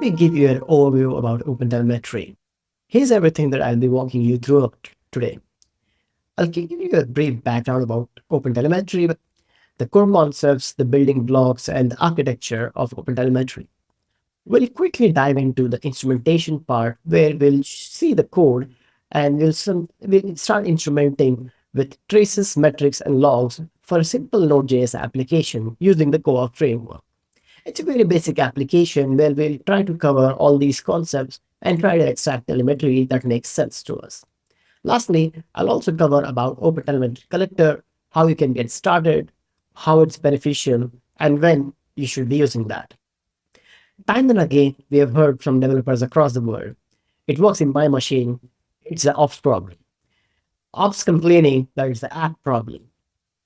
me give you an overview about OpenTelemetry. Here's everything that I'll be walking you through today. I'll give you a brief background about OpenTelemetry, the core concepts, the building blocks, and the architecture of OpenTelemetry. We'll quickly dive into the instrumentation part where we'll see the code and we'll start instrumenting with traces, metrics, and logs for a simple Node.js application using the Core framework. It's a very basic application where we'll try to cover all these concepts and try to extract telemetry that makes sense to us. Lastly, I'll also cover about OpenTelemetry Collector, how you can get started, how it's beneficial, and when you should be using that. Time and again, we have heard from developers across the world. It works in my machine, it's an ops problem. Ops complaining that it's the app problem.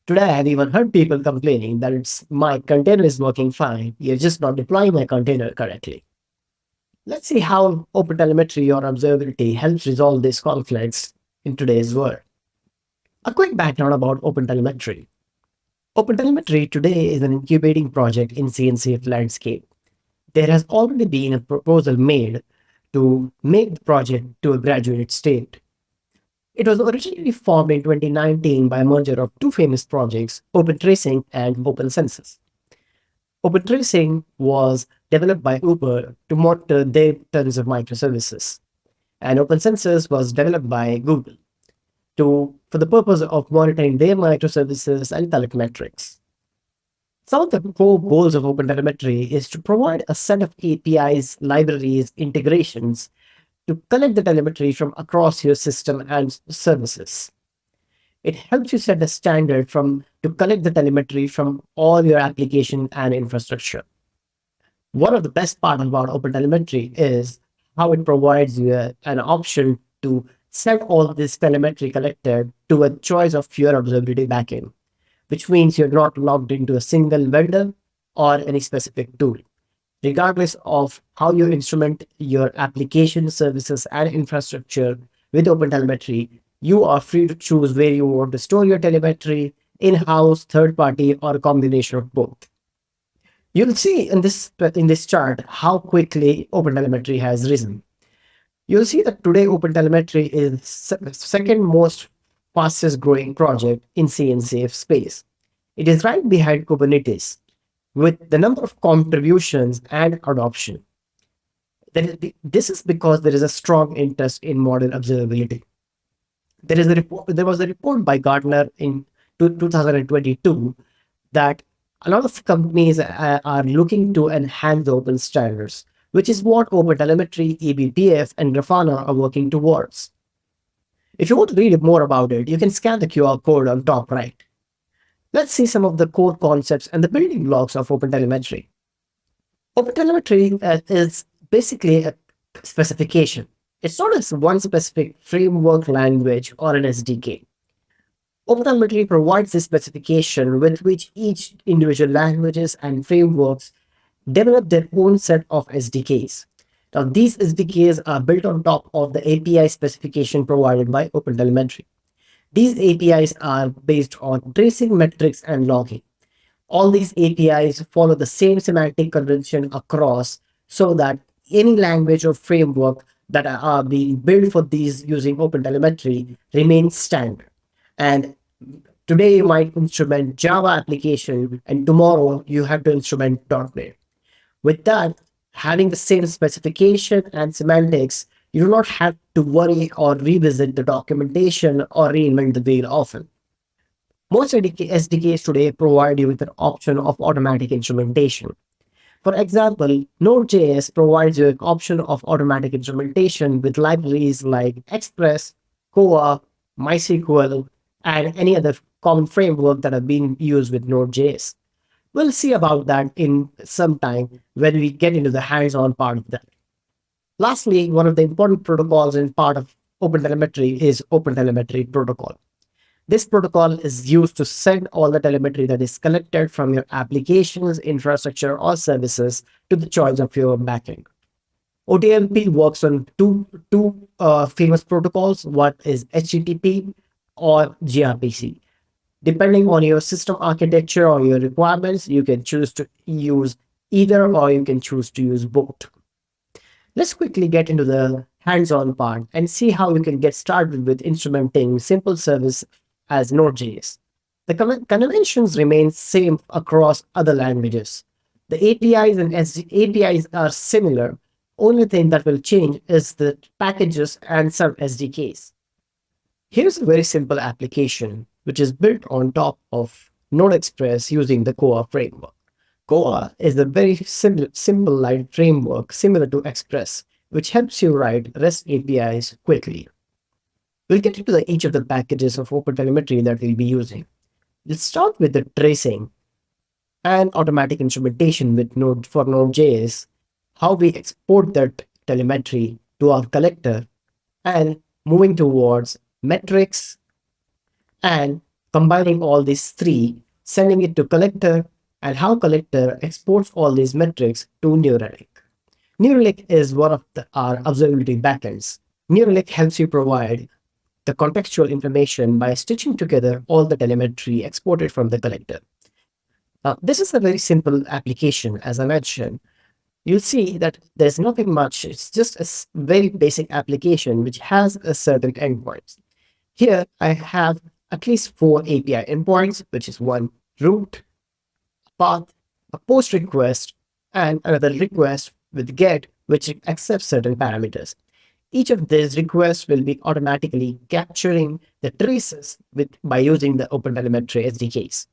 Today, I have even heard people complaining that it's my container is working fine, you're just not deploying my container correctly. Let's see how OpenTelemetry or observability helps resolve these conflicts in today's world. A quick background about OpenTelemetry. OpenTelemetry today is an incubating project in CNCF landscape. There has already been a proposal made to make the project to a graduate state. It was originally formed in 2019 by a merger of two famous projects, OpenTracing and OpenCensus. OpenTracing was developed by Uber to monitor their tons of microservices, and OpenCensus was developed by Google for the purpose of monitoring their microservices and collect metrics. Some of the core goals of OpenTelemetry is to provide a set of APIs, libraries, integrations to collect the telemetry from across your system and services. It helps you set a standard to collect the telemetry from all your application and infrastructure. One of the best part about OpenTelemetry is how it provides you an option to set all this telemetry collected to a choice of your observability backend, which means you're not logged into a single vendor or any specific tool. Regardless of how you instrument your application, services, and infrastructure with OpenTelemetry, you are free to choose where you want to store your telemetry, in-house, third-party, or a combination of both. You'll see in this chart how quickly OpenTelemetry has risen. You'll see that today OpenTelemetry is second most fastest growing project in CNCF space. It is right behind Kubernetes with the number of contributions and adoption. This is because there is a strong interest in modern observability. There was a report by Gartner in 2022 that a lot of companies are looking to enhance the open standards, which is what OpenTelemetry, eBPF, and Grafana are working towards. If you want to read more about it, you can scan the QR code on top right. Let's see some of the core concepts and the building blocks of OpenTelemetry. OpenTelemetry is basically a specification. It's not as one specific framework language or an SDK. OpenTelemetry provides this specification with which each individual languages and frameworks develop their own set of SDKs. Now, these SDKs are built on top of the API specification provided by OpenTelemetry. These APIs are based on tracing, metrics, and logging. All these APIs follow the same semantic convention across so that any language or framework that are being built for these using OpenTelemetry remains standard. And today you might instrument Java application and tomorrow you have to instrument .NET. With that, having the same specification and semantics, you do not have to worry or revisit the documentation or reinvent the wheel often. Most SDKs today provide you with an option of automatic instrumentation. For example, Node.js provides you an option of automatic instrumentation with libraries like Express, Koa, MySQL, and any other common framework that are being used with Node.js. We'll see about that in some time when we get into the hands-on part of that. Lastly, one of the important protocols in part of OpenTelemetry is OpenTelemetry protocol. This protocol is used to send all the telemetry that is collected from your applications, infrastructure, or services to the choice of your backend. OTMP works on two famous protocols. One is HTTP or gRPC. Depending on your system architecture or your requirements, you can choose to use either or you can choose to use both. Let's quickly get into the hands-on part and see how you can get started with instrumenting simple service as Node.js. The conventions remain same across other languages. The APIs and APIs are similar. Only thing that will change is the packages and some SDKs. Here's a very simple application which is built on top of Node Express using the Koa framework. Koa is a very simple light framework similar to Express, which helps you write REST APIs quickly. We'll get into each of the packages of OpenTelemetry that we'll be using. Let's start with the tracing and automatic instrumentation with Node for Node.js, how we export that telemetry to our collector, and moving towards metrics and combining all these three, sending it to collector, and how collector exports all these metrics to New Relic. New Relic is one of our observability backends. New Relic helps you provide the contextual information by stitching together all the telemetry exported from the collector. Now, this is a very simple application, as I mentioned. You'll see that there's nothing much. It's just a very basic application which has a certain endpoints. Here, I have at least 4 API endpoints, which is one root, path, a post request, and another request with get, which accepts certain parameters. Each of these requests will be automatically capturing the traces by using the OpenTelemetry SDKs.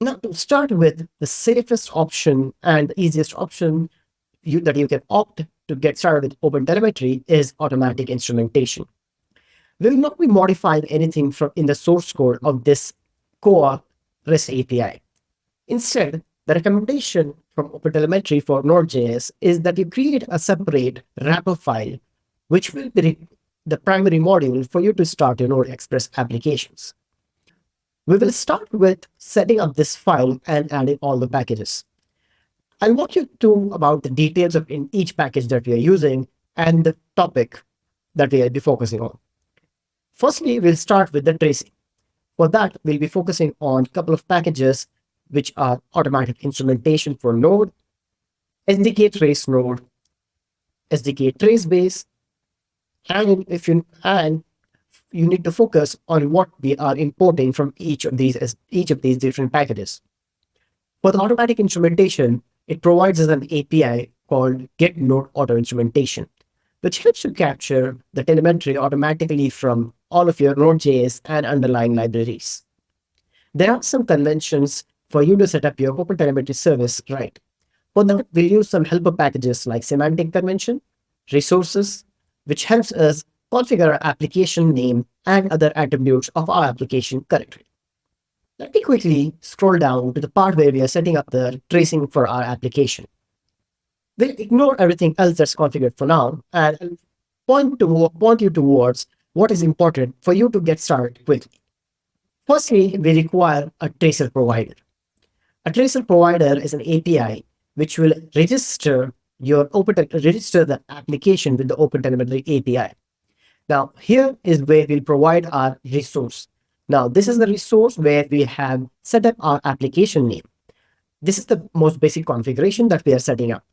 Now, to start with, the safest option and the easiest option that you can opt to get started with OpenTelemetry is automatic instrumentation. We will not be modifying anything from in the source code of this Koa REST API. Instead, the recommendation from OpenTelemetry for Node.js is that you create a separate wrapper file, which will be the primary module for you to start your Node Express applications. We will start with setting up this file and adding all the packages. I'll walk you through about the details of in each package that we are using and the topic that we will be focusing on. Firstly, we'll start with the tracing. For that, we'll be focusing on a couple of packages which are automatic instrumentation for Node, SDK trace node, SDK trace base, and you need to focus on what we are importing from each of these different packages. For the automatic instrumentation, it provides us an API called get node auto instrumentation, which helps you capture the telemetry automatically from all of your Node.js and underlying libraries. There are some conventions for you to set up your OpenTelemetry service right. For that, we'll use some helper packages like semantic convention, resources, which helps us configure our application name and other attributes of our application correctly. Let me quickly scroll down to the part where we are setting up the tracing for our application. We'll ignore everything else that's configured for now and point you towards what is important for you to get started quickly. Firstly, we require a tracer provider. A tracer provider is an API which will register the application with the OpenTelemetry API. Now, here is where we'll provide our resource. Now, this is the resource where we have set up our application name. This is the most basic configuration that we are setting up.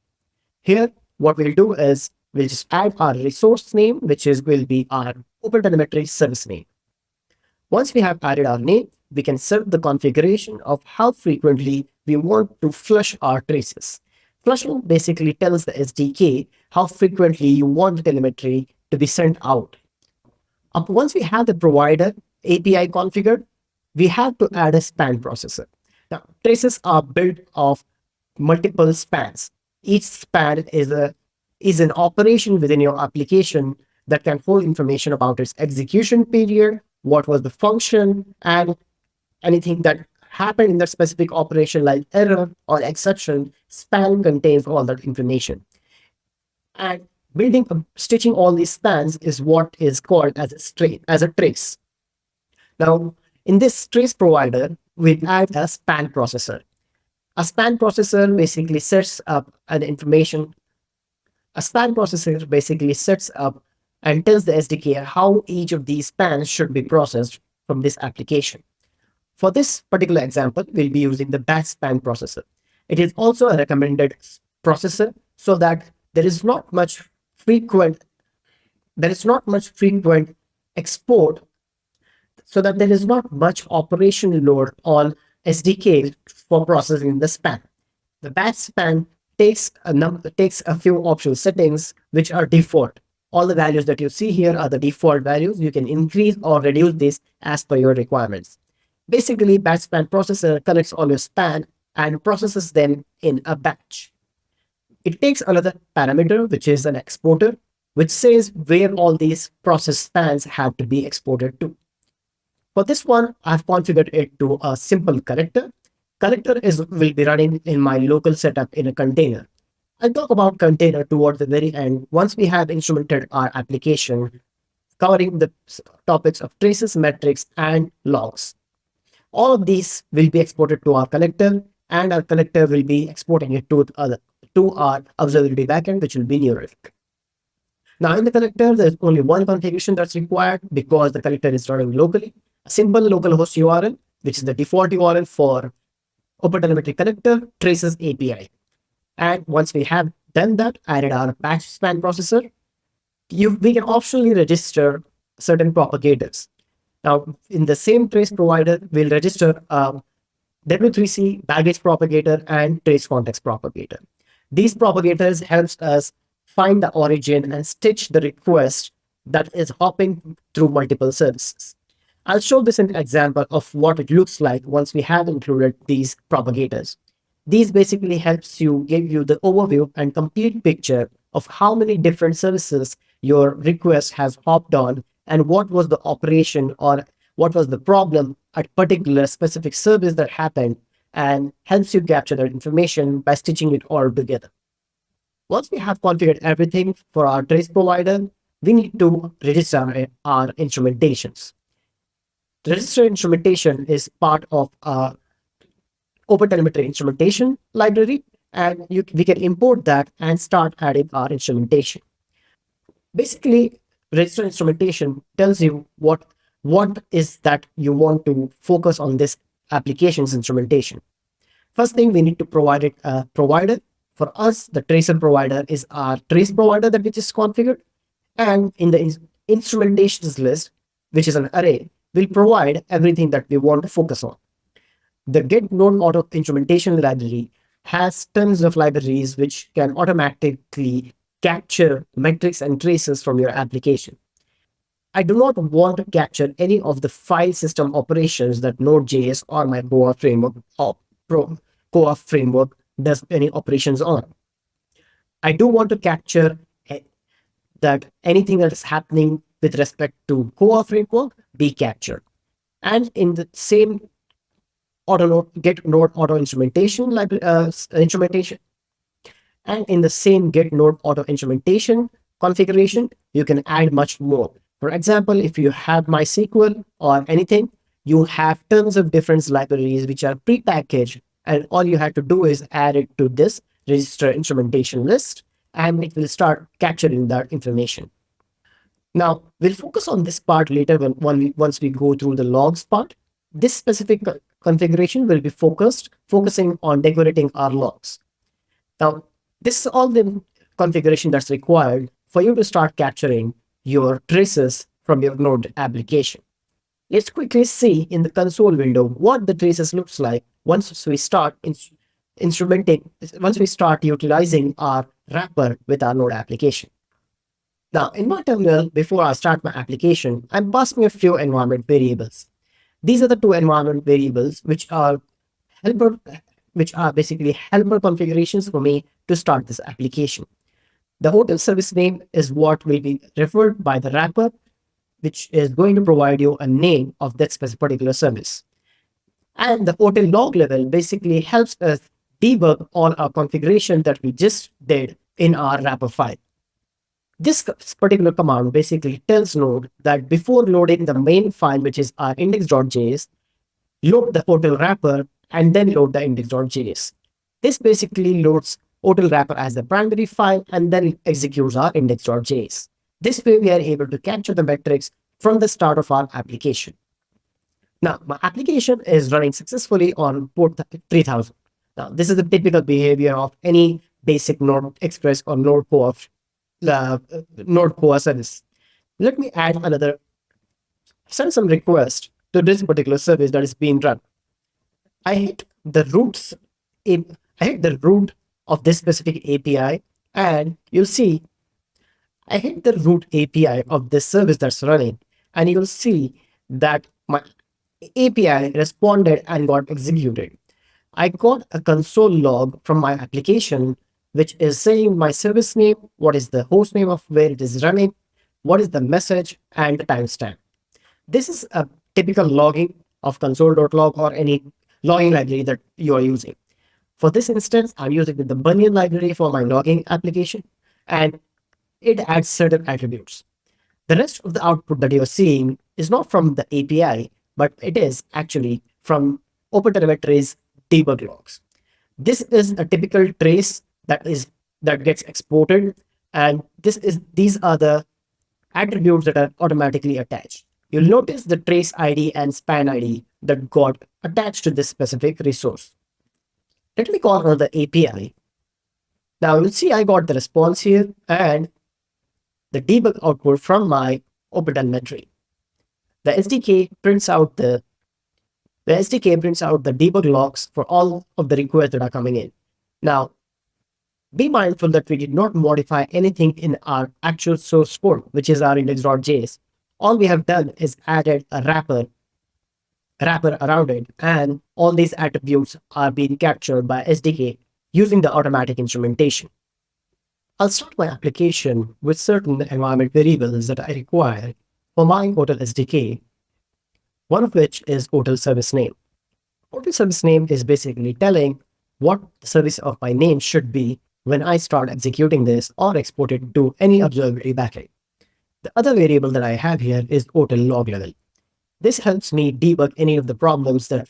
Here, what we'll do is we'll just add our resource name, will be our OpenTelemetry service name. Once we have added our name, we can set the configuration of how frequently we want to flush our traces. Flushing basically tells the SDK how frequently you want the telemetry to be sent out. Once we have the provider API configured, we have to add a span processor. Now, traces are built of multiple spans. Each span is an operation within your application that can hold information about its execution period, what was the function, and anything that happened in that specific operation like error or exception. Span contains all that information. And stitching all these spans is what is called as a trace. Now, in this trace provider, we add a span processor. A span processor basically sets up an information. A span processor basically sets up and tells the SDK how each of these spans should be processed from this application. For this particular example, we'll be using the batch span processor. It is also a recommended processor so that there is not much frequent export, so that there is not much operational load on SDK for processing the span. The batch span takes a few optional settings which are default. All the values that you see here are the default values. You can increase or reduce this as per your requirements. Basically, batch span processor collects all your span and processes them in a batch. It takes another parameter, which is an exporter, which says where all these process spans have to be exported to. For this one, I've configured it to a simple connector. Will be running in my local setup in a container. I'll talk about container towards the very end once we have instrumented our application, covering the topics of traces, metrics, and logs. All of these will be exported to our connector, and our connector will be exporting it to our observability backend, which will be Neuralink. Now, in the connector, there's only one configuration that's required because the connector is running locally. A simple localhost URL, which is the default URL for OpenTelemetry connector, traces API. And once we have done that, added our batch span processor, we can optionally register certain propagators. Now, in the same trace provider, we'll register W3C baggage propagator and trace context propagator. These propagators helps us find the origin and stitch the request that is hopping through multiple services. I'll show this in an example of what it looks like once we have included these propagators. These basically helps you give you the overview and complete picture of how many different services your request has hopped on and what was the operation or what was the problem at particular specific service that happened, and helps you capture that information by stitching it all together. Once we have configured everything for our trace provider, we need to register our instrumentations. The register instrumentation is part of our OpenTelemetry instrumentation library, and we can import that and start adding our instrumentation. Basically, register instrumentation tells you what is that you want to focus on this application's instrumentation. First thing, we need to provide it a provider. For us, the tracer provider is our trace provider that we just configured. And in the instrumentations list, which is an array, we'll provide everything that we want to focus on. The get node auto instrumentation library has tons of libraries which can automatically capture metrics and traces from your application. I do not want to capture any of the file system operations that Node.js or my co-op framework does any operations on. I do want to capture that anything that is happening with respect to co-op framework be captured. And in the same get node auto instrumentation instrumentation, and in the same get node auto instrumentation configuration, you can add much more. For example, if you have MySQL or anything, you have tons of different libraries which are pre-packaged, and all you have to do is add it to this register instrumentation list, and it will start capturing that information. Now, we'll focus on this part later once we go through the logs part. This specific configuration will be focusing on decorating our logs. Now, this is all the configuration that's required for you to start capturing your traces from your Node application. Let's quickly see in the console window what the traces looks like once we start utilizing our wrapper with our Node application. Now, in my terminal, before I start my application, I'm passing a few environment variables. These are the two environment variables which are basically helper configurations for me to start this application. The hotel service name is what will be referred by the wrapper, which is going to provide you a name of that specific particular service. And the hotel log level basically helps us debug all our configuration that we just did in our wrapper file. This particular command basically tells Node that before loading the main file, which is our index.js, load the hotel wrapper and then load the index.js. This basically loads hotel wrapper as the primary file and then executes our index.js. This way we are able to capture the metrics from the start of our application. Now, my application is running successfully on port 3000. Now, this is the typical behavior of any basic Node Express or Node Core, Node Core service. Let me add another, send some request to this particular service that is being run. I hit the roots, I hit the root of this specific API, and you'll see I hit the root API of this service that's running, and you'll see that my API responded and got executed. I got a console log from my application, which is saying my service name, what is the host name of where it is running, what is the message, and the timestamp. This is a typical logging of console.log or any logging library that you are using. For this instance, I'm using the Bunyan library for my logging application, and it adds certain attributes. The rest of the output that you're seeing is not from the API, but it is actually from OpenTelemetry's debug logs. This is a typical trace that gets exported, and these are the attributes that are automatically attached. You'll notice the trace ID and span ID that got attached to this specific resource. Let me call another API. Now you'll see I got the response here and the debug output from my OpenTelemetry. The SDK prints out the debug logs for all of the requests that are coming in. Now, be mindful that we did not modify anything in our actual source code, which is our index.js. All we have done is added a wrapper around it, and all these attributes are being captured by SDK using the automatic instrumentation. I'll start my application with certain environment variables that I require for my hotel SDK, one of which is hotel service name. Hotel service name is basically telling what the service of my name should be when I start executing this or export it to any observability backend. The other variable that I have here is hotel log level. This helps me debug any of the problems that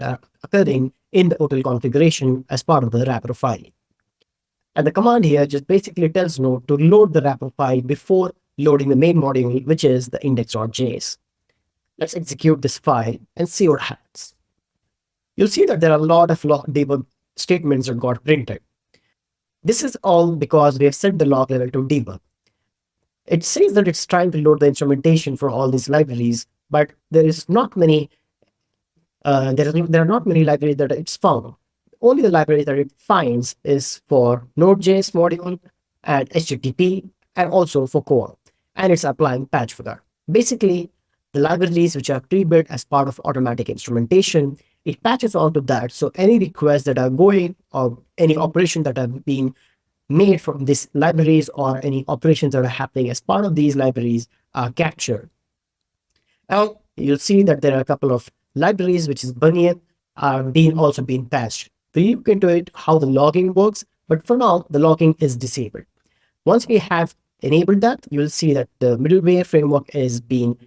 are occurring in the hotel configuration as part of the wrapper file. And the command here just basically tells Node to load the wrapper file before loading the main module, which is the index.js. Let's execute this file and see what happens. You'll see that there are a lot of log debug statements that got printed. This is all because we have set the log level to debug. It says that it's trying to load the instrumentation for all these libraries, but there are not many libraries that it's found. Only the library that it finds is for Node.js module and HTTP and also for core. And it's applying patch for that. Basically, the libraries which are pre-built as part of automatic instrumentation, it patches onto that. So any requests that are going or any operation that are being made from these libraries or any operations that are happening as part of these libraries are captured. Now, you'll see that there are a couple of libraries, which is Bunyan, are also being patched. We look into it, how the logging works, but for now, the logging is disabled. Once we have enabled that, you'll see that the middleware framework is being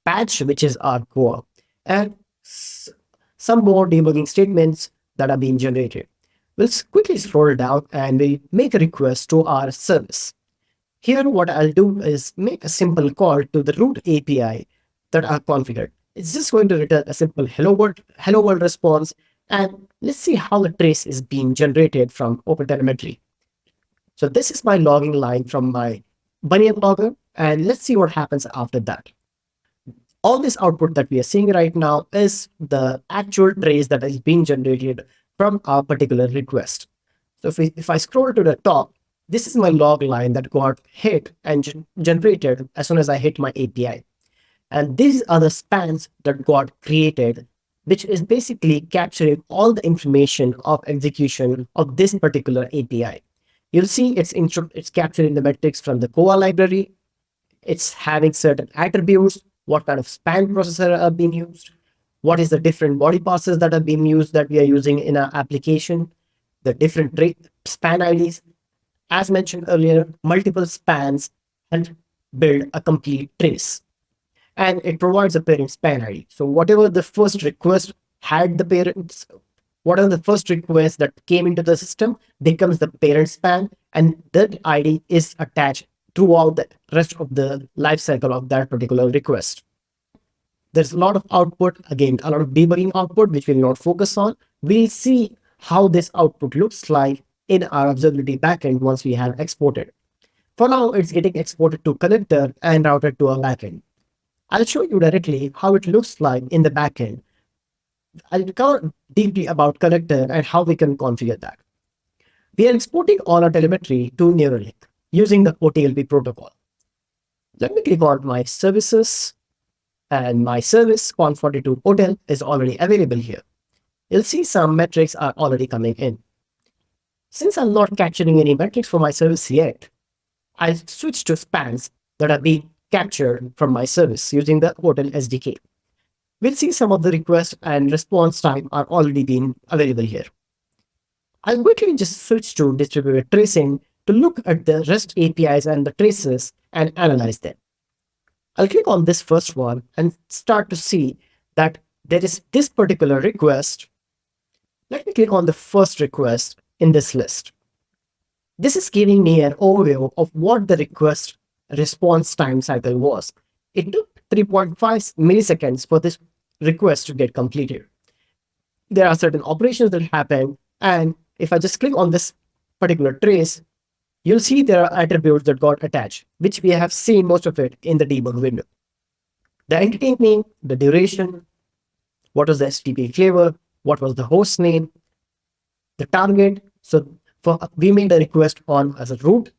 patched, which is our core, and some more debugging statements that are being generated. We'll quickly scroll down and we make a request to our service. Here, what I'll do is make a simple call to the root API that are configured. It's just going to return a simple hello world response. And let's see how the trace is being generated from OpenTelemetry. So this is my logging line from my Bunyan logger, and let's see what happens after that. All this output that we are seeing right now is the actual trace that is being generated from our particular request. So if I scroll to the top, this is my log line that got hit and generated as soon as I hit my API. And these are the spans that got created, which is basically capturing all the information of execution of this particular API. You'll see it's capturing the metrics from the Koa library. It's having certain attributes, what kind of span processor are being used, what is the different body passes that are being used that we are using in our application, the different span IDs. As mentioned earlier, multiple spans and build a complete trace. And it provides a parent span ID. So whatever the first request had the parents, whatever the first request that came into the system becomes the parent span, and that ID is attached throughout the rest of the life cycle of that particular request. There's a lot of output, again, a lot of debugging output, which we'll not focus on. We'll see how this output looks like in our observability backend once we have exported. For now, it's getting exported to connector and routed to our backend. I'll show you directly how it looks like in the backend. I'll cover deeply about connector and how we can configure that. We are exporting all our telemetry to Neuralink using the OTLP protocol. Let me click on my services, and my service Conf42 hotel is already available here. You'll see some metrics are already coming in. Since I'm not capturing any metrics for my service yet, I'll switch to spans that are being captured from my service using the hotel SDK. We'll see some of the request and response time are already being available here. I'll quickly just switch to distributed tracing to look at the REST APIs and the traces and analyze them. I'll click on this first one and start to see that there is this particular request. Let me click on the first request in this list. This is giving me an overview of what the request response time cycle was. It took 3.5 milliseconds for this request to get completed. There are certain operations that happen, and if I just click on this particular trace, you'll see there are attributes that got attached, which we have seen most of it in the debug window. The entity name, the duration, what was the HTTP flavor, what was the host name, the target. So we made a request on as a root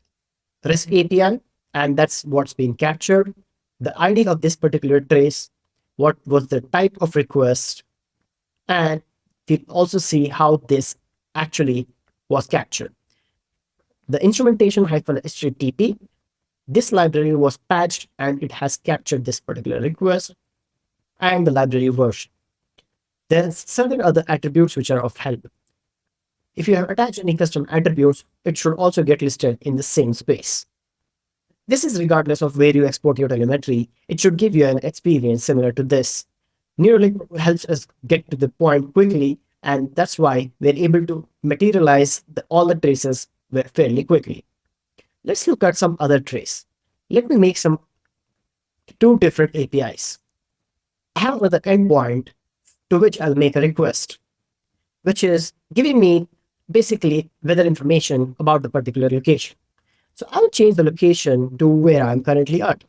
REST API, and that's what's being captured. The ID of this particular trace, what was the type of request, and we also see how this actually was captured. The instrumentation-HTTP, this library was patched and it has captured this particular request and the library version. There are certain other attributes which are of help. If you have attached any custom attributes, it should also get listed in the same space. This is regardless of where you export your telemetry, it should give you an experience similar to this. Neuralink helps us get to the point quickly, and that's why we're able to materialize all the traces fairly quickly. Let's look at some other trace. Let me make two different APIs. I have another endpoint to which I'll make a request, which is giving me basically weather information about the particular location. So I'll change the location to where I'm currently at.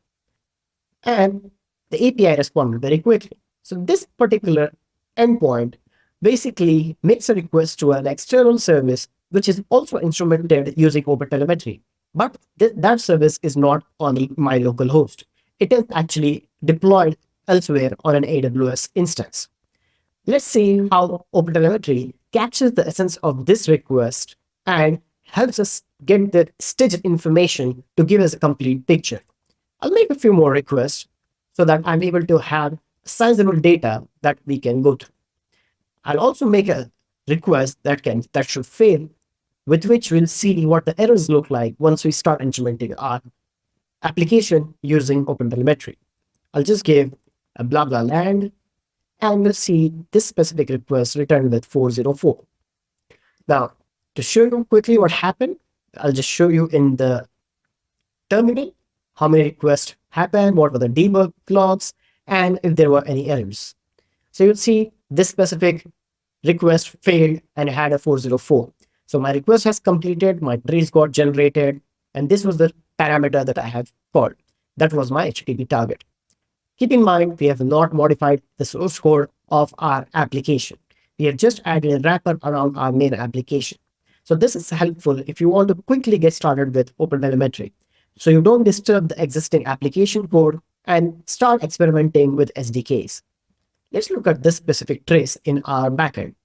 And the API responded very quickly. So this particular endpoint basically makes a request to an external service, which is also instrumented using OpenTelemetry. But that service is not on my local host. It is actually deployed elsewhere on an AWS instance. Let's see how OpenTelemetry captures the essence of this request and helps us get the stitched information to give us a complete picture. I'll make a few more requests so that I'm able to have sizable data that we can go to. I'll also make a request that should fail, with which we'll see what the errors look like once we start implementing our application using OpenTelemetry. I'll just give a blah blah land, and we'll see this specific request returned with 404. Now, to show you quickly what happened, I'll just show you in the terminal how many requests happened, what were the debug logs, and if there were any errors. So you'll see this specific request failed and had a 404. So my request has completed, my trace got generated, and this was the parameter that I have called. That was my HTTP target. Keep in mind, we have not modified the source code of our application. We have just added a wrapper around our main application. So this is helpful if you want to quickly get started with OpenTelemetry. So you don't disturb the existing application code and start experimenting with SDKs. Let's look at this specific trace in our backend.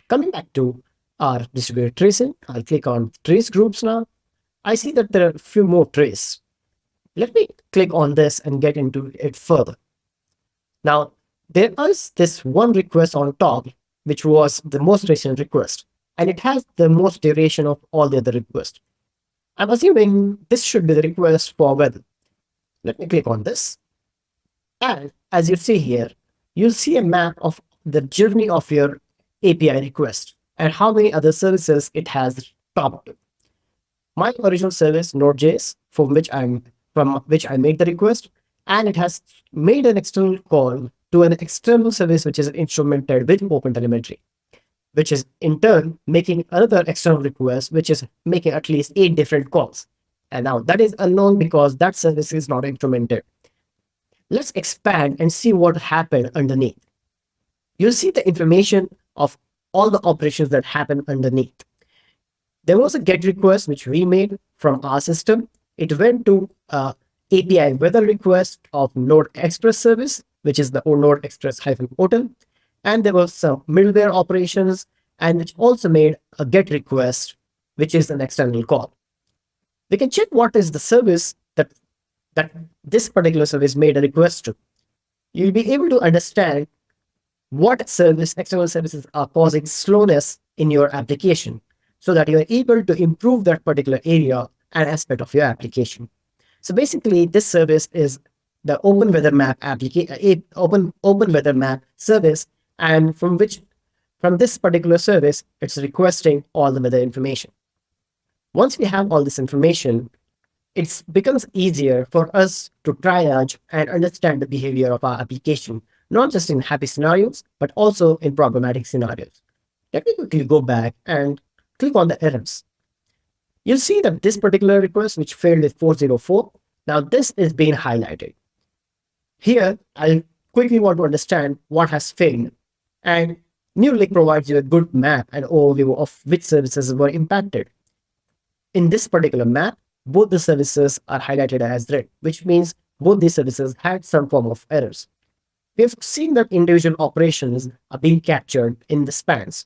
Coming back to our distributed tracing, I'll click on trace groups now. I see that there are a few more traces. Let me click on this and get into it further. Now, there is this one request on top, which was the most recent request, and it has the most duration of all the other requests. I'm assuming this should be the request for weather. Let me click on this. And as you see here, you'll see a map of the journey of your API request and how many other services it has talked to. My original service, Node.js, from which I made the request, and it has made an external call to an external service which is instrumented with OpenTelemetry. which is in turn making another external request, which is making at least 8 different calls. And now that is unknown because that service is not instrumented. Let's expand and see what happened underneath. You'll see the information of all the operations that happen underneath. There was a GET request which we made from our system. It went to API weather request of Node Express service, which is the Node Express -portal. And there was some middleware operations, and which also made a GET request, which is an external call. We can check what is the service that this particular service made a request to. You'll be able to understand what external services are causing slowness in your application so that you're able to improve that particular area and aspect of your application. So basically, this service is the Open Weather Map Open Weather Map service, and from this particular service, it's requesting all the weather information. Once we have all this information, it becomes easier for us to triage and understand the behavior of our application, not just in happy scenarios, but also in problematic scenarios. Let me quickly go back and click on the errors. You'll see that this particular request, which failed with 404, now this is being highlighted. Here, I quickly want to understand what has failed. And New Lake provides you a good map and overview of which services were impacted. In this particular map, both the services are highlighted as red, which means both these services had some form of errors. We have seen that individual operations are being captured in the spans.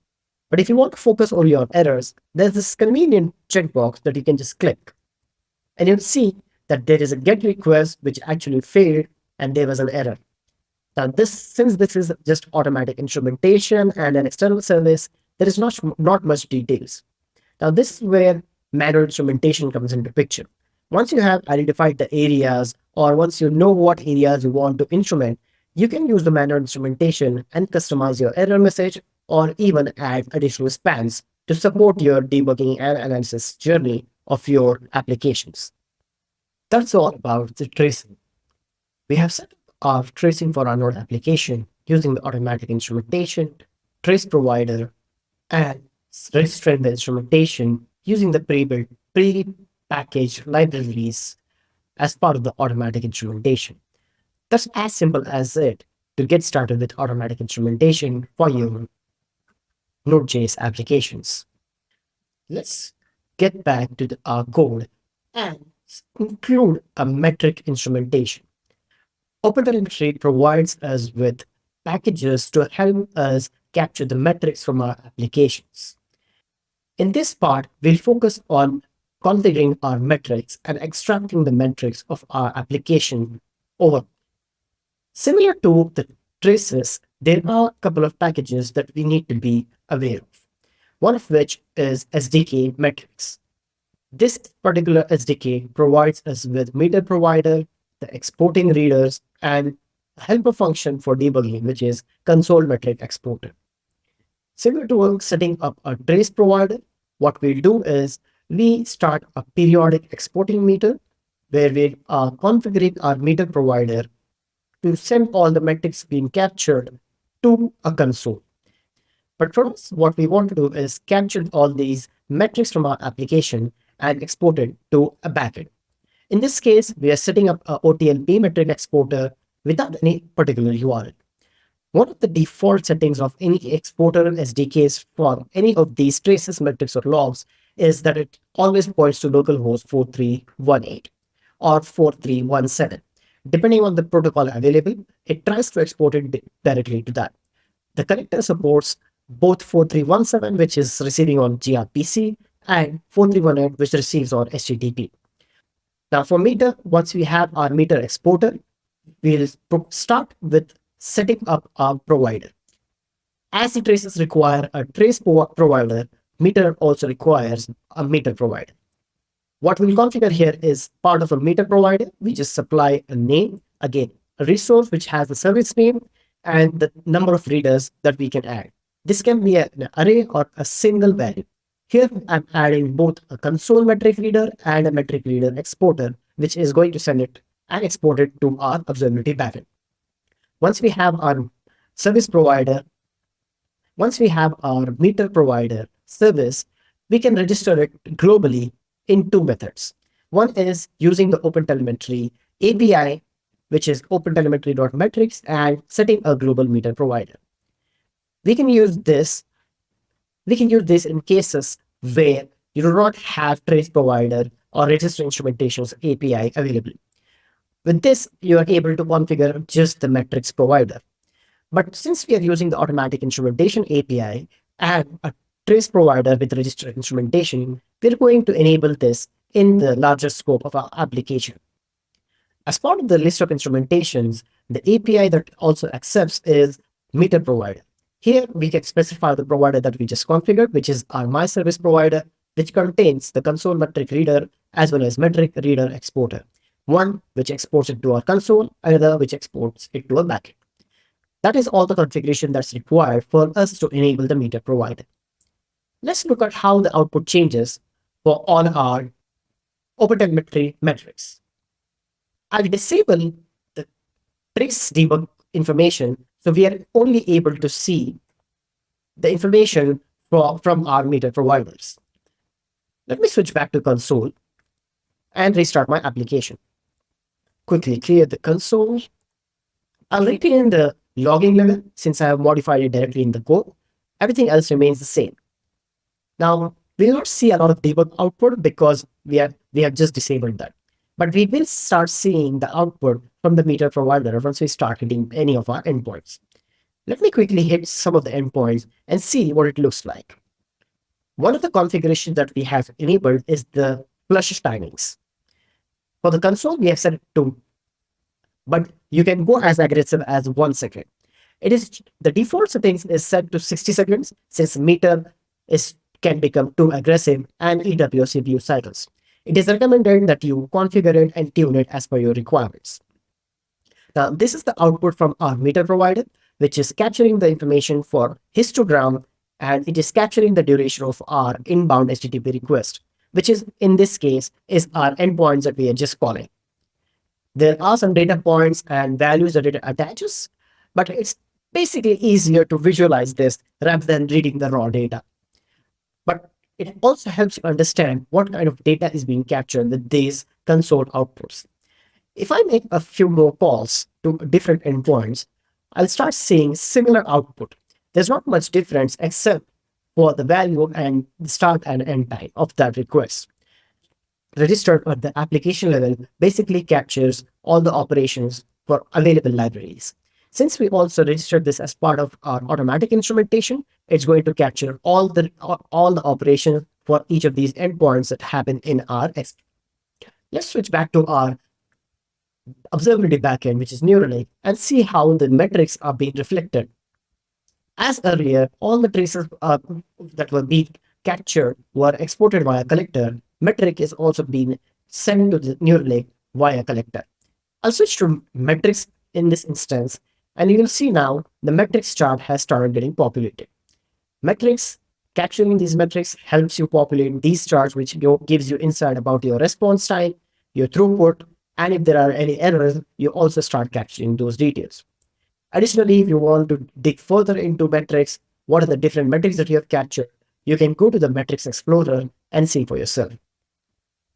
But if you want to focus only on errors, there's this convenient checkbox that you can just click. And you'll see that there is a GET request which actually failed and there was an error. Now, since this is just automatic instrumentation and an external service, there is not much details. Now, this is where manual instrumentation comes into picture. Once you have identified the areas, or once you know what areas you want to instrument, you can use the manual instrumentation and customize your error message, or even add additional spans to support your debugging and analysis journey of your applications. That's all about the tracing. We have set up our tracing for our node application using the automatic instrumentation, trace provider, and restrain the instrumentation using the pre-built, pre-packaged libraries as part of the automatic instrumentation. That's as simple as it to get started with automatic instrumentation for your Node.js applications. Let's get back to our code and include a metric instrumentation. OpenTelemetry provides us with packages to help us capture the metrics from our applications. In this part, we'll focus on configuring our metrics and extracting the metrics of our application over. Similar to the traces, there are a couple of packages that we need to be aware of, one of which is SDK metrics. This particular SDK provides us with meter provider, the exporting readers, and a helper function for debugging, which is console metric exporter. Similar to setting up a trace provider, what we'll do is we start a periodic exporting meter where we are configuring our meter provider to send all the metrics being captured to a console. But for us, what we want to do is capture all these metrics from our application and export it to a backend. In this case, we are setting up a OTLP metric exporter without any particular URL. One of the default settings of any exporter SDKs for any of these traces, metrics, or logs is that it always points to localhost 4318 or 4317. Depending on the protocol available, it tries to export it directly to that. The connector supports both 4317, which is receiving on gRPC, and 4318, which receives on HTTP. Now for meter, once we have our meter exporter, we'll start with setting up our provider. As the traces require a trace provider, meter also requires a meter provider. What we'll configure here is part of a meter provider. We just supply a name, again, a resource which has the service name and the number of readers that we can add. This can be an array or a single value. Here, I'm adding both a console metric reader and a metric reader exporter, which is going to send it and export it to our observability backend. Once we have our service provider Once we have our meter provider service, we can register it globally in two methods. One is using the OpenTelemetry API, which is OpenTelemetry.metrics, and setting a global meter provider. We can use this. We can use this in cases where you do not have trace provider or register instrumentation's API available. With this, you are able to configure just the metrics provider. But since we are using the automatic instrumentation API and a trace provider with registered instrumentation, we're going to enable this in the larger scope of our application. As part of the list of instrumentations, the API that also accepts is meter provider. Here we can specify the provider that we just configured, which is our my service provider, which contains the console metric reader as well as metric reader exporter. One which exports it to our console, another which exports it to a backend. That is all the configuration that's required for us to enable the meter provider. Let's look at how the output changes for all our OpenTelemetry metrics. I'll disable the trace debug information so we are only able to see the information from our meter providers. Let me switch back to console and restart my application. Quickly clear the console. I'll retain the logging level since I have modified it directly in the code. Everything else remains the same. Now, we'll not see a lot of debug output because we have just disabled that. But we will start seeing the output from the meter provider once we start hitting any of our endpoints. Let me quickly hit some of the endpoints and see what it looks like. One of the configurations that we have enabled is the flush timings. For the console, we have set it to, but you can go as aggressive as 1 second. The default settings is set to 60 seconds since meter can become too aggressive and eat up your CPU cycles. It is recommended that you configure it and tune it as per your requirements. Now, this is the output from our meter provider, which is capturing the information for histogram, and it is capturing the duration of our inbound HTTP request, which is, in this case, is our endpoints that we are just calling. There are some data points and values that it attaches, but it's basically easier to visualize this rather than reading the raw data. But it also helps you understand what kind of data is being captured with these console outputs. If I make a few more calls to different endpoints, I'll start seeing similar output. There's not much difference except for the value and the start and end time of that request. Registered at the application level basically captures all the operations for available libraries. Since we also registered this as part of our automatic instrumentation, it's going to capture all the operations for each of these endpoints that happen in our S. Let's switch back to our observability backend, which is Neuralink, and see how the metrics are being reflected. As earlier, all the traces that were being captured were exported via collector. Metric is also being sent to the Neuralink via collector. I'll switch to metrics in this instance, and you will see now the metrics chart has started getting populated. Metrics, capturing these metrics helps you populate these charts, which gives you insight about your response time, your throughput, and if there are any errors, you also start capturing those details. Additionally, if you want to dig further into metrics, what are the different metrics that you have captured, you can go to the metrics explorer and see for yourself.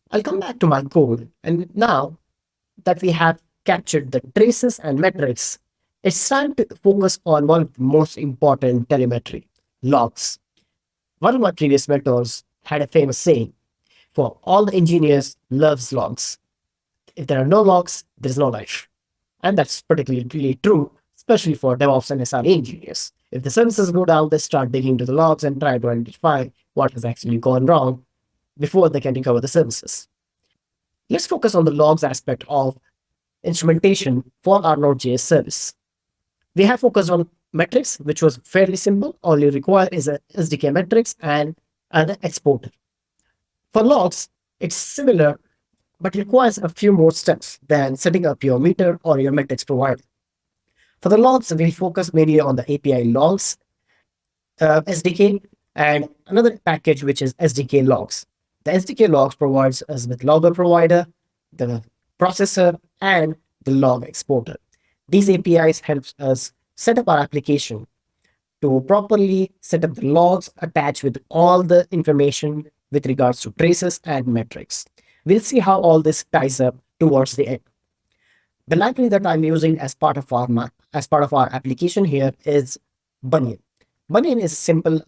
I'll come back to my code, and now that we have captured the traces and metrics, it's time to focus on one of the most important telemetry, logs. One of my previous mentors had a famous saying, for all the engineers loves logs. If there are no logs, there's no life. And that's particularly true, especially for DevOps and SRE engineers. If the services go down, they start digging into the logs and try to identify what has actually gone wrong before they can recover the services. Let's focus on the logs aspect of instrumentation for our Node.js service. We have focused on metrics, which was fairly simple. All you require is a SDK metrics and an exporter. For logs, it's similar, but requires a few more steps than setting up your meter or your metrics provider. For the logs, we focus mainly on the API logs SDK and another package, which is SDK logs. The SDK logs provides us with logger provider, the processor, and the log exporter. These APIs help us set up our application to properly set up the logs attached with all the information with regards to traces and metrics. We'll see how all this ties up towards the end. The library that I'm using as part of our application here is Bunyan. Bunyan is a simple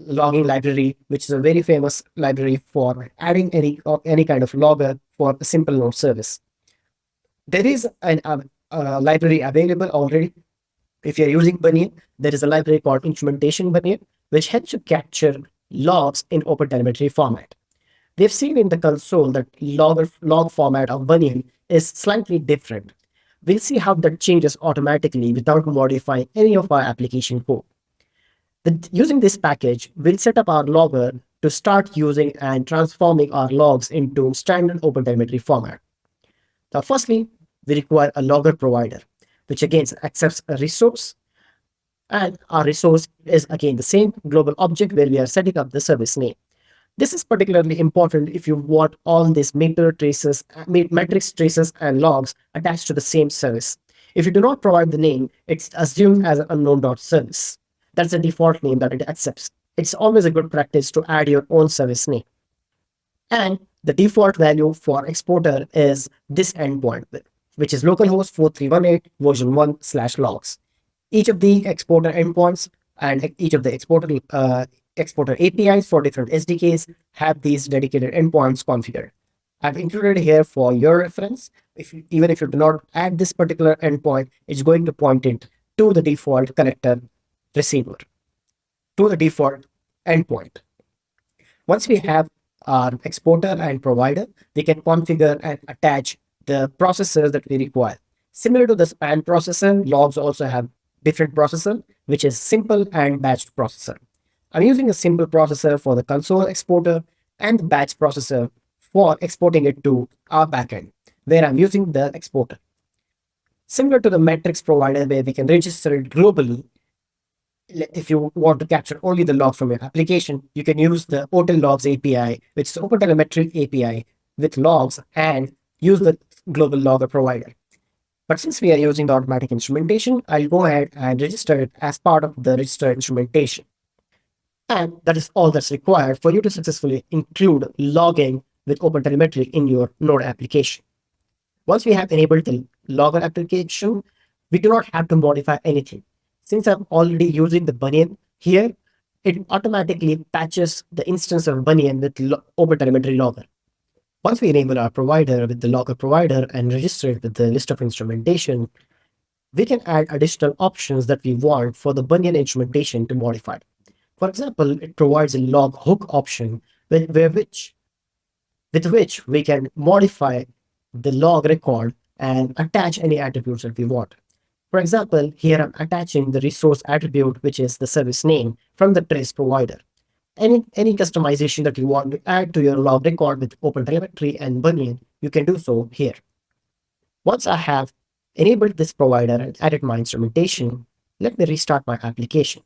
logging library, which is a very famous library for adding any kind of logger for a simple node service. There is a library available already. If you're using Bunyan, there is a library called instrumentation Bunyan, which helps you capture logs in OpenTelemetry format. We've seen in the console that log format of Bunyan is slightly different. We'll see how that changes automatically without modifying any of our application code. Using this package, we'll set up our logger to start using and transforming our logs into standard OpenTelemetry format. Now, firstly, we require a logger provider, which again accepts a resource. And our resource is again the same global object where we are setting up the service name. This is particularly important if you want all these matrix traces and logs attached to the same service. If you do not provide the name, it's assumed as an unknown.service. That's the default name that it accepts. It's always a good practice to add your own service name. And the default value for exporter is this endpoint, which is localhost 4318 version 1/logs. Each of the exporter endpoints and each of the exporter APIs for different SDKs have these dedicated endpoints configured. I've included here for your reference. Even if you do not add this particular endpoint, it's going to point it to the default connector receiver, to the default endpoint. Once we have our exporter and provider, we can configure and attach the processors that we require. Similar to the span processor, logs also have different processor, which is simple and batched processor. I'm using a simple processor for the console exporter and the batch processor for exporting it to our backend, where I'm using the exporter. Similar to the metrics provider, where we can register it globally, if you want to capture only the log from your application, you can use the OTel API, which is OpenTelemetry API with logs, and use the global logger provider. But since we are using the automatic instrumentation, I'll go ahead and register it as part of the register instrumentation. And that is all that's required for you to successfully include logging with OpenTelemetry in your Node application. Once we have enabled the logger application, we do not have to modify anything. Since I'm already using the Bunyan here, it automatically patches the instance of Bunyan with OpenTelemetry logger. Once we enable our provider with the logger provider and register it with the list of instrumentation, we can add additional options that we want for the Bunyan instrumentation to modify. For example, it provides a log hook option with which we can modify the log record and attach any attributes that we want. For example, here I'm attaching the resource attribute, which is the service name from the trace provider. Any customization that you want to add to your log record with OpenTelemetry and Bunyan, you can do so here. Once I have enabled this provider and added my instrumentation, let me restart my application.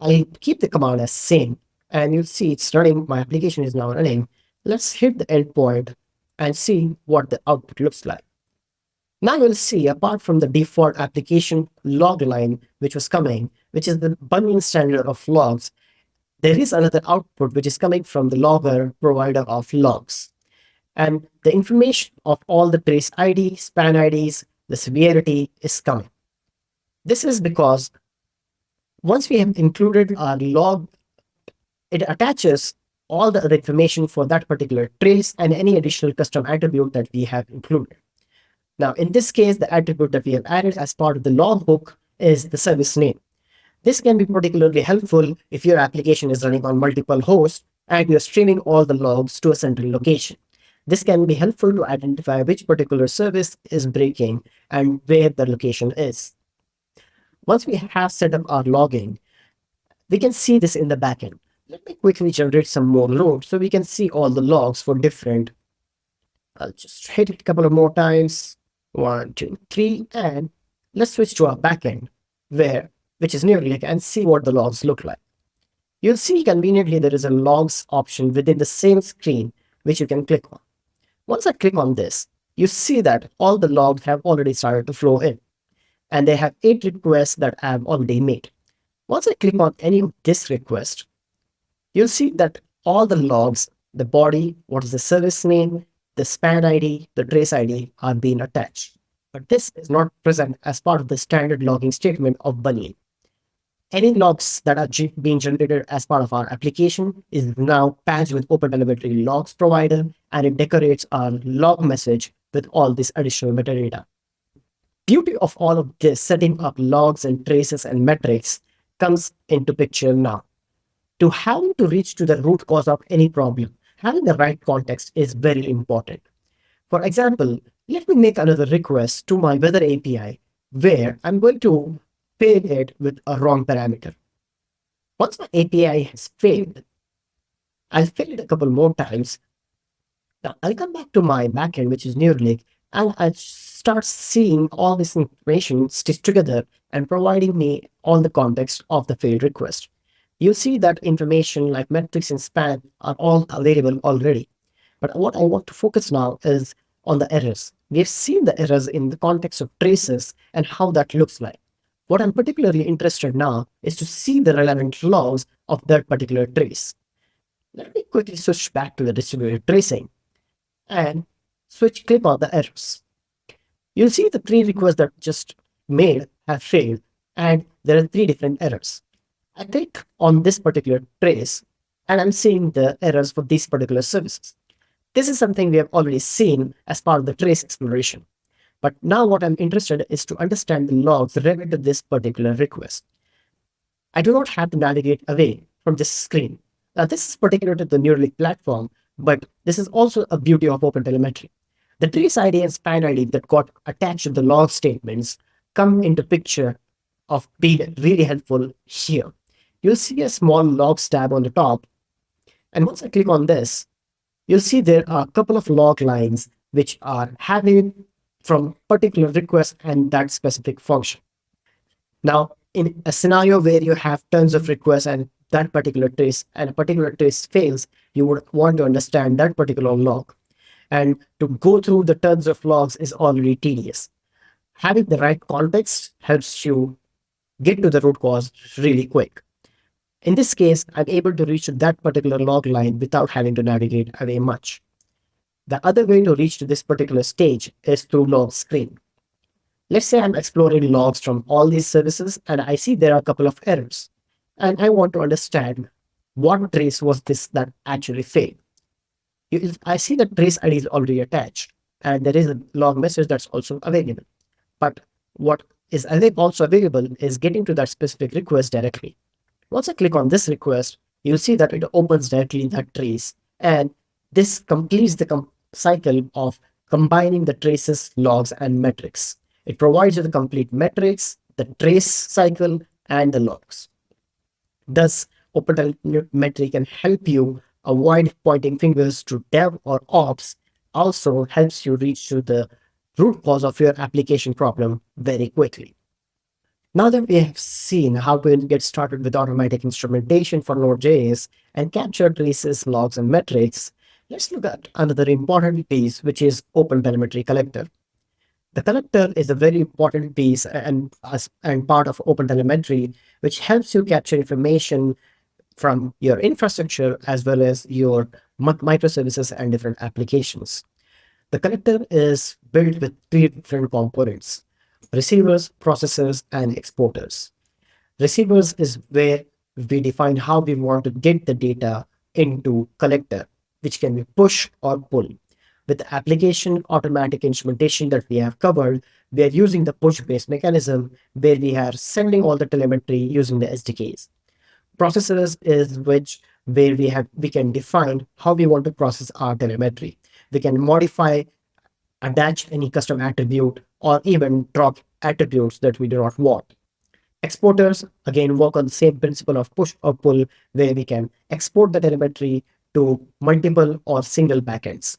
I'll keep the command as same, and you'll see it's running. My application is now running. Let's hit the endpoint and see what the output looks like. Now you'll see, apart from the default application log line, which was coming, which is the Bunyan standard of logs, there is another output which is coming from the logger provider of logs. And the information of all the trace ID, span IDs, the severity is coming. This is because once we have included our log, it attaches all the other information for that particular trace and any additional custom attribute that we have included. Now, in this case, the attribute that we have added as part of the log hook is the service name. This can be particularly helpful if your application is running on multiple hosts and you're streaming all the logs to a central location. This can be helpful to identify which particular service is breaking and where the location is. Once we have set up our logging, we can see this in the backend. Let me quickly generate some more load so we can see all the logs for different. I'll just hit it a couple of more times. 1, 2, 3, and let's switch to our backend, which is New Relic, and see what the logs look like. You'll see conveniently there is a logs option within the same screen, which you can click on. Once I click on this, you see that all the logs have already started to flow in, and they have 8 requests that I have already made. Once I click on any of this request, you'll see that all the logs, the body, what is the service name, the span ID, the trace ID are being attached. But this is not present as part of the standard logging statement of Bunny. Any logs that are being generated as part of our application is now patched with OpenTelemetry logs provider, and it decorates our log message with all this additional metadata. Beauty of all of this setting up logs and traces and metrics comes into picture now. To having to reach to the root cause of any problem, having the right context is very important. For example, let me make another request to my weather API where I'm going to fail it with a wrong parameter. Once my API has failed, I'll fail it a couple more times. Now I'll come back to my backend, which is Neuralink, and I'll start seeing all this information stitched together and providing me all the context of the failed request. You'll see that information like metrics and span are all available already. But what I want to focus now is on the errors. We've seen the errors in the context of traces and how that looks like. What I'm particularly interested now is to see the relevant logs of that particular trace. Let me quickly switch back to the distributed tracing and click on the errors. You'll see the three requests that just made have failed, and there are three different errors. I click on this particular trace and I'm seeing the errors for these particular services. This is something we have already seen as part of the trace exploration. But now what I'm interested in is to understand the logs related to this particular request. I do not have to navigate away from this screen. Now, this is particular to the Neuralink platform, but this is also a beauty of OpenTelemetry. The trace ID and span ID that got attached to the log statements come into picture of being really helpful here. You'll see a small logs tab on the top, and once I click on this, you'll see there are a couple of log lines which are having from particular request and that specific function. Now, in a scenario where you have tons of requests and that particular trace and a particular trace fails, you would want to understand that particular log. And to go through the tons of logs is already tedious. Having the right context helps you get to the root cause really quick. In this case, I'm able to reach that particular log line without having to navigate away much. The other way to reach to this particular stage is through log screen. Let's say I'm exploring logs from all these services and I see there are a couple of errors. And I want to understand what trace was this that actually failed. I see that trace ID is already attached and there is a log message that's also available. But what is also available is getting to that specific request directly. Once I click on this request, you'll see that it opens directly that trace, and this completes the cycle of combining the traces, logs, and metrics. It provides you the complete metrics, the trace cycle, and the logs. Thus, OpenTelemetry can help you avoid pointing fingers to dev or ops, also helps you reach to the root cause of your application problem very quickly. Now that we have seen how to get started with automatic instrumentation for Node.js and capture traces, logs, and metrics, let's look at another important piece, which is OpenTelemetry collector. The collector is a very important piece and part of OpenTelemetry, which helps you capture information from your infrastructure as well as your microservices and different applications. The collector is built with three different components: receivers, processors, and exporters. Receivers is where we define how we want to get the data into collector, which can be push or pull. With the application automatic instrumentation that we have covered, we are using the push-based mechanism where we are sending all the telemetry using the SDKs. Processors is where we can define how we want to process our telemetry. We can modify, attach any custom attribute, or even drop attributes that we do not want. Exporters again work on the same principle of push or pull, where we can export the telemetry to multiple or single backends.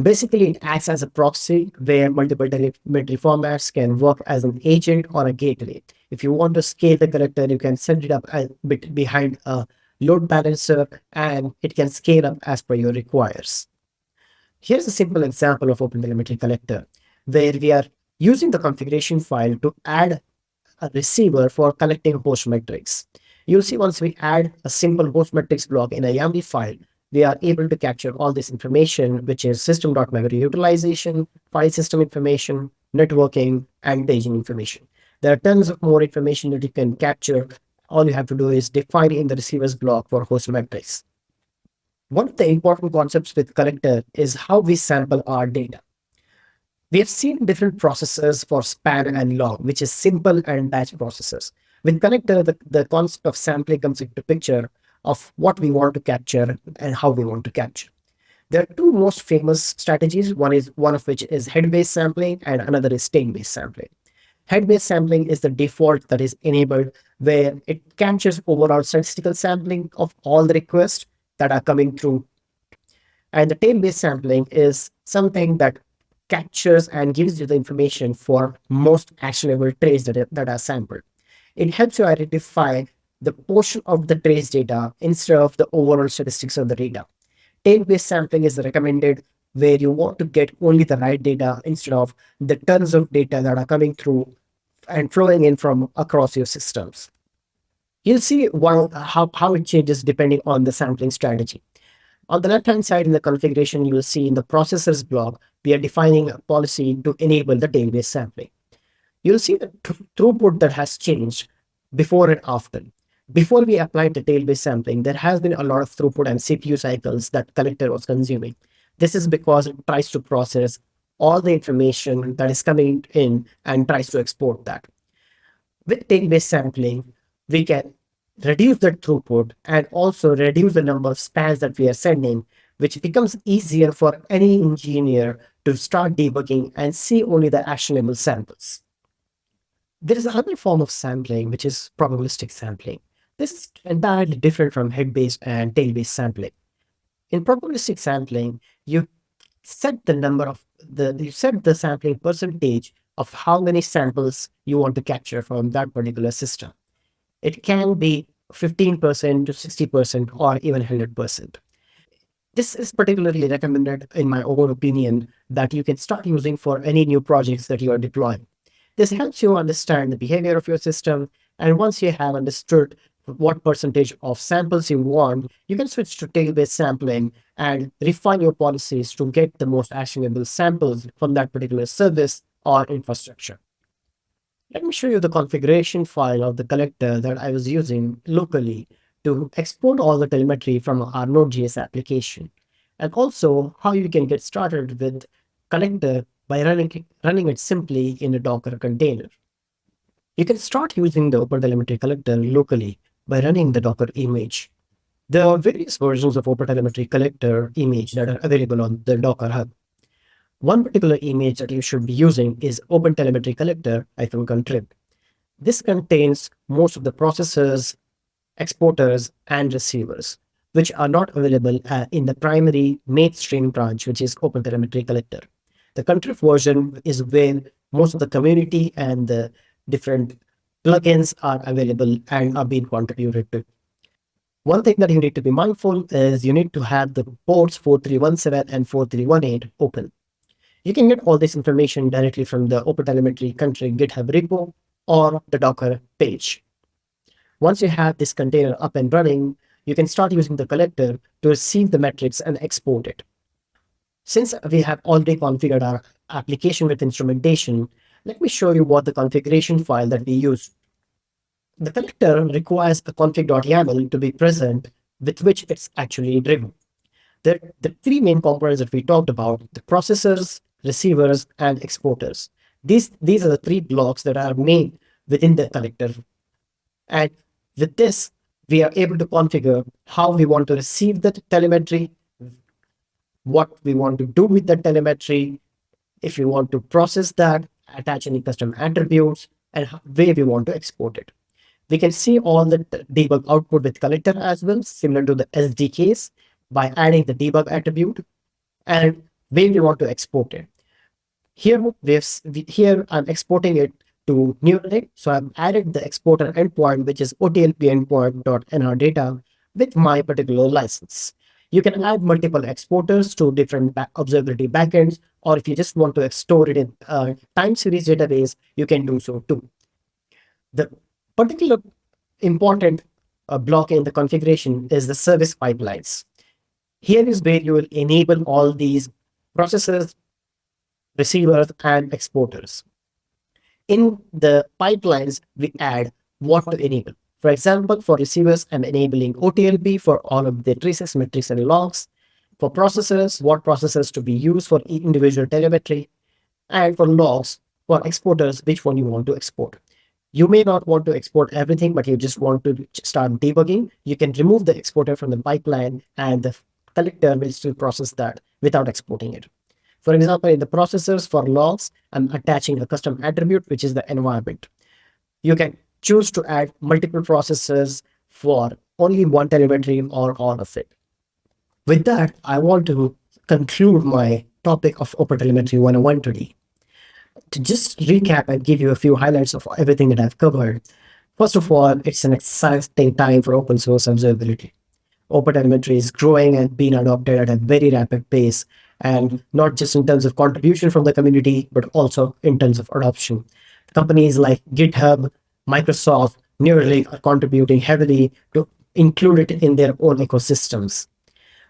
Basically, it acts as a proxy where multiple telemetry formats can work as an agent or a gateway. If you want to scale the collector, you can set it up a bit behind a load balancer and it can scale up as per your requires. Here's a simple example of OpenTelemetry collector where we are using the configuration file to add a receiver for collecting host metrics. You'll see once we add a simple host metrics block in a YAML file, we are able to capture all this information, which is system.memory utilization, file system information, networking, and paging information. There are tons of more information that you can capture. All you have to do is define in the receiver's block for host metrics. One of the important concepts with collector is how we sample our data. We have seen different processors for span and log, which is simple and batch processors. With connector, the concept of sampling comes into picture of what we want to capture and how we want to capture. There are two most famous strategies. One of which is head-based sampling and another is state-based sampling. Head-based sampling is the default that is enabled where it captures overall statistical sampling of all the requests that are coming through, and the tail-based sampling is something that captures and gives you the information for most actionable trace that are sampled. It helps you identify the portion of the trace data instead of the overall statistics of the data. Tail-based sampling is recommended where you want to get only the right data instead of the tons of data that are coming through and flowing in from across your systems. You'll see how it changes depending on the sampling strategy. On the left-hand side in the configuration, you will see in the processors block, we are defining a policy to enable the tail-based sampling. You'll see the throughput that has changed before and after. Before we applied the tail-based sampling, there has been a lot of throughput and CPU cycles that collector was consuming. This is because it tries to process all the information that is coming in and tries to export that. With tail-based sampling, we can reduce the throughput and also reduce the number of spans that we are sending, which becomes easier for any engineer to start debugging and see only the actionable samples. There is another form of sampling, which is probabilistic sampling. This is entirely different from head-based and tail-based sampling. In probabilistic sampling, you set the number of you set the sampling percentage of how many samples you want to capture from that particular system. It can be 15% to 60% or even 100%. This is particularly recommended, in my own opinion, that you can start using for any new projects that you are deploying. This helps you understand the behavior of your system, and once you have understood what percentage of samples you want, you can switch to tail-based sampling and refine your policies to get the most actionable samples from that particular service or infrastructure. Let me show you the configuration file of the collector that I was using locally to export all the telemetry from our Node.js application, and also how you can get started with collector by running it simply in a Docker container. You can start using the OpenTelemetry collector locally by running the Docker image. There are various versions of OpenTelemetry collector image that are available on the Docker Hub. One particular image that you should be using is OpenTelemetry collector-contrib. This contains most of the processors, exporters, and receivers, which are not available in the primary mainstream branch, which is OpenTelemetry collector. The contrib version is where most of the community and the different plugins are available and are being contributed to. One thing that you need to be mindful is you need to have the ports 4317 and 4318 open. You can get all this information directly from the OpenTelemetry country GitHub repo or the Docker page. Once you have this container up and running, you can start using the collector to receive the metrics and export it. Since we have already configured our application with instrumentation, let me show you what the configuration file that we use. The collector requires a config.yaml to be present with which it's actually driven. The three main components that we talked about, the processors, receivers, and exporters. These are the three blocks that are made within the collector. And with this, we are able to configure how we want to receive the telemetry, what we want to do with the telemetry, if we want to process that, attach any custom attributes, and where we want to export it. We can see all the debug output with collector as well, similar to the SDKs, by adding the debug attribute and where we want to export it. Here I'm exporting it to New Relic. So I've added the exporter endpoint, which is OTLP endpoint.nr data with my particular license. You can add multiple exporters to different observability backends, or if you just want to store it in a time series database, you can do so too. The particular important block in the configuration is the service pipelines. Here is where you will enable all these processors, receivers, and exporters. In the pipelines, we add what to enable. For example, for receivers, I'm enabling OTLP for all of the traces, metrics, and logs. For processors, what processors to be used for individual telemetry. And for logs, for exporters, which one you want to export. You may not want to export everything, but you just want to start debugging. You can remove the exporter from the pipeline and the collector will still process that without exporting it. For example, in the processors for logs, I'm attaching a custom attribute, which is the environment. You can choose to add multiple processors for only one telemetry or all of it. With that, I want to conclude my topic of OpenTelemetry 101 today. To just recap and give you a few highlights of everything that I've covered. First of all, it's an exciting time for open source observability. OpenTelemetry is growing and being adopted at a very rapid pace, and not just in terms of contribution from the community, but also in terms of adoption. Companies like GitHub, Microsoft, Neuralink are contributing heavily to include it in their own ecosystems.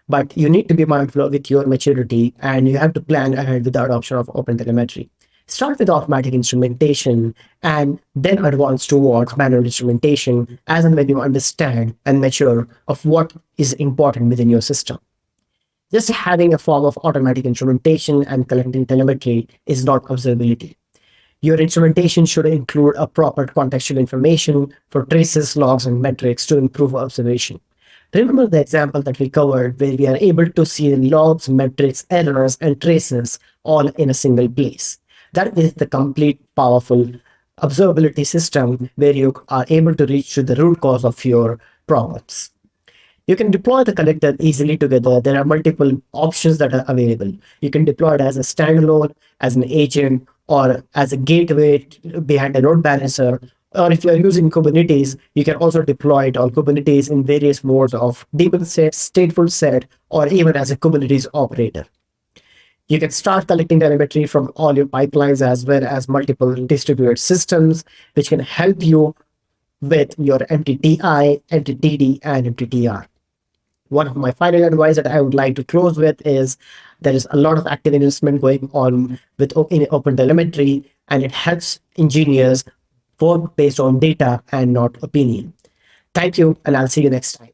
But you need to be mindful with your maturity and you have to plan ahead with the adoption of OpenTelemetry. Start with automatic instrumentation and then advance towards manual instrumentation as and when you understand and mature of what is important within your system. Just having a form of automatic instrumentation and collecting telemetry is not observability. Your instrumentation should include a proper contextual information for traces, logs, and metrics to improve observation. Remember the example that we covered where we are able to see logs, metrics, errors, and traces all in a single place. That is the complete powerful observability system where you are able to reach to the root cause of your problems. You can deploy the connector easily together. There are multiple options that are available. You can deploy it as a standalone, as an agent, or as a gateway behind a load balancer. Or if you're using Kubernetes, you can also deploy it on Kubernetes in various modes of daemon set, stateful set, or even as a Kubernetes operator. You can start collecting telemetry from all your pipelines as well as multiple distributed systems, which can help you with your MTTI, MTTD, and MTTR. One of my final advice that I would like to close with is there is a lot of active investment going on with in open telemetry, and it helps engineers work based on data and not opinion. Thank you, and I'll see you next time.